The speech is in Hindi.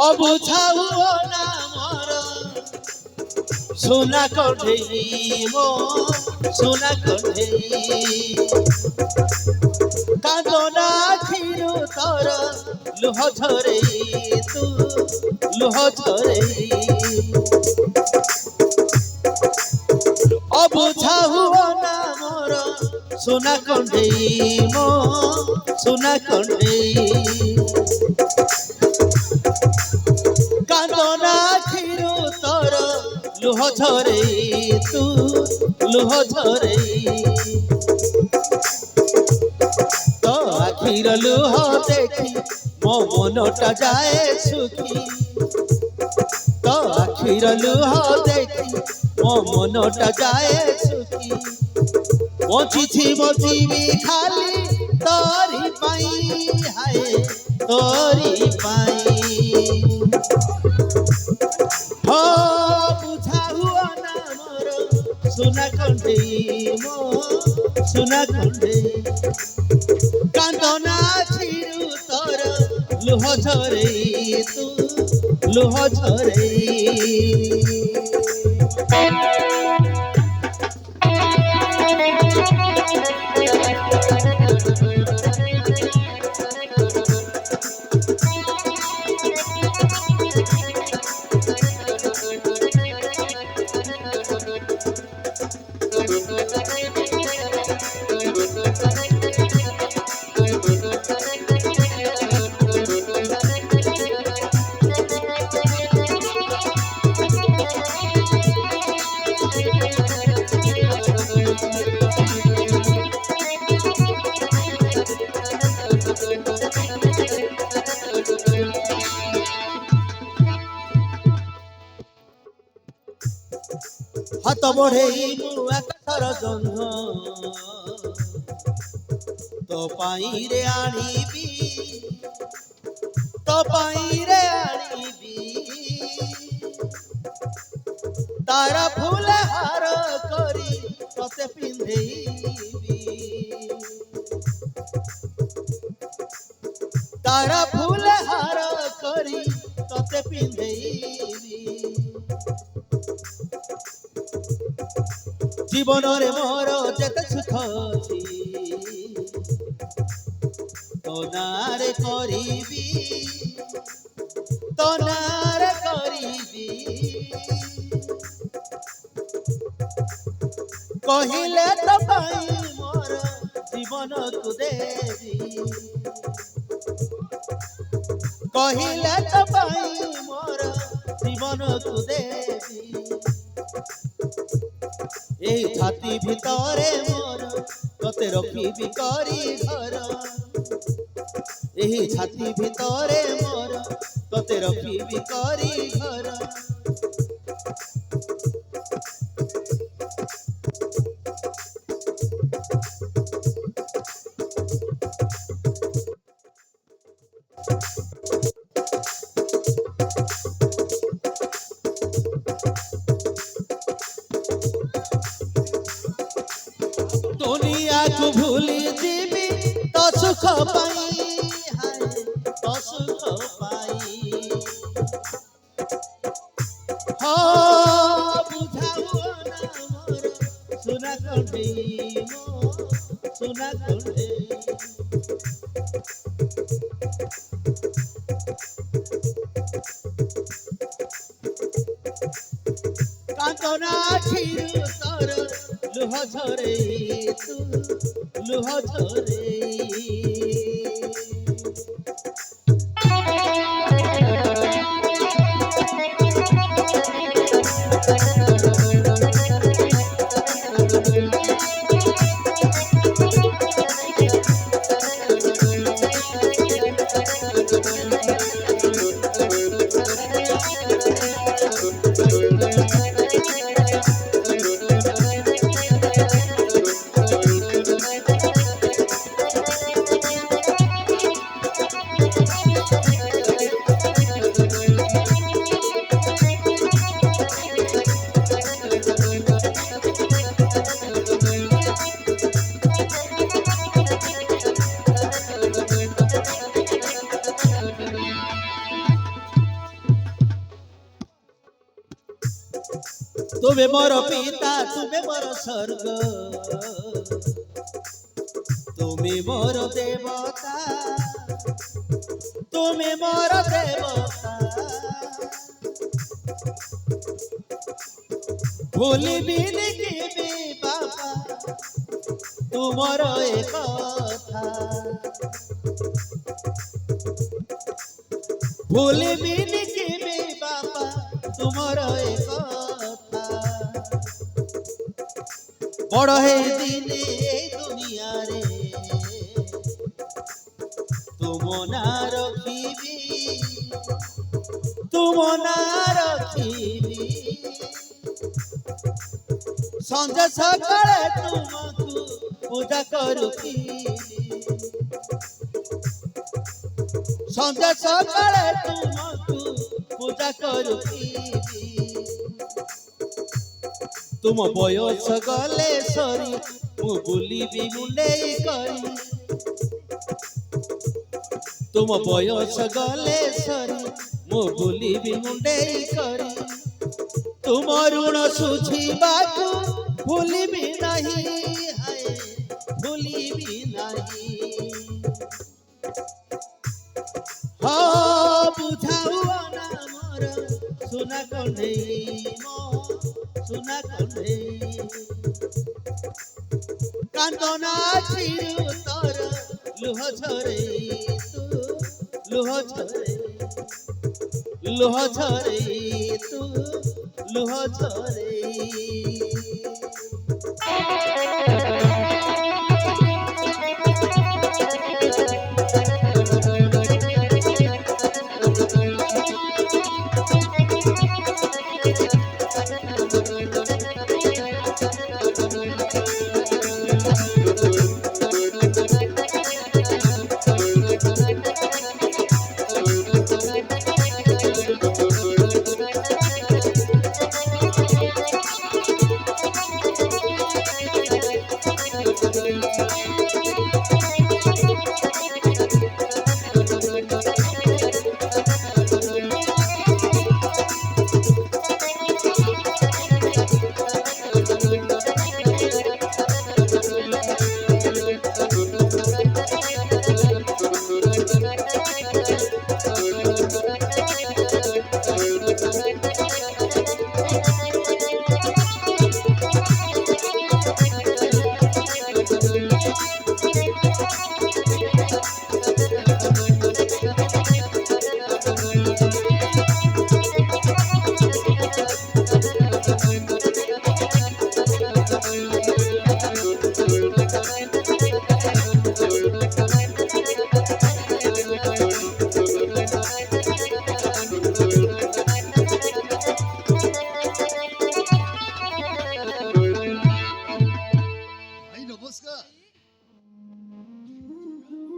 অবুঝাও না মর সোনা কণ্ঠেই মো সোনা কণ্ঠেই কাঁদনা খিরু তর লুহ ঝরেই তু লুহ ঝরেই অবুঝাও না মর সোনা কণ্ঠেই মো সোনা কণ্ঠেই কাঁদনা খিরু তর লুহ ঝরেই তু লুহ ঝরেই তো আখির লুহ দেখি মো মনটা যায় সুখী তো আখির লুহ দেখি মো মনটা যায় সুখী বঞ্চিছি বঞ্চিবি খালি তোরি পাই হায় তোরি পাই हो बुझाऊ ना मोर सुना कंठे मो सुना कंठे कांदना छिरु तोर लुह झरे तू लुह झरे হাত বঢ়েই মু একাথর জন্ম তো পাইরে আনিবি তো পাইরে আনিবি তারা ফুলে হার করি তোতে পিন্ধেইবি তারা ফুলে হার করি তোতে পিন্ধেইবি জীবনরে মোর যেতে সুখ ଅଛି তো নারে করিবি তো নারে করিবি কহিলে তো পাই মোর জীবনକୁ দেবি কহিলে তো পাই মোর জীবনକୁ দেবি এই ছাতি ভিতরে মোর তোতে রখিবি করি ঘর এই ছাতি ভিতরে মোর তোতে রখিবি করি ঘর दुनिया को भूली जीवी तो सुख पाई हाय तो सुख पाई हो बुझाओ ना मोर सुना कंठे मो सुना कंठे कांदना छिरु तोर लुह झरे तू लुह झरे तुमे मोर पिता तुमे मोर स्वर्ग तुमे मोर देवता तुमे मोर देवता भूलिबिनि केबे बाबा तुमर ए कथा भूलिबिनि केबे बाबा तुमर ए कथा बड़ हे दिने दुनिया रे तुम ना रखिबी तुम ना रखिबी संजय सकाळे तुमको पूजा करुकी संजय सकाळे तुमको पूजा करुकी तुम बयस गले सरी मु बुलिबी मुंडेई करी तुम बयस गले सरी मु बुलिबी मुंडेई करी तुम ऋण सुझिबाकु भूलिबी नहीं हाय भूलिबी नहीं हाँ बुझाऊ ना मोर सुना कन्हई मो सुना कन्हई कांदना छिरु तोर लुह झरे तू लुह झरे तू लुह झरे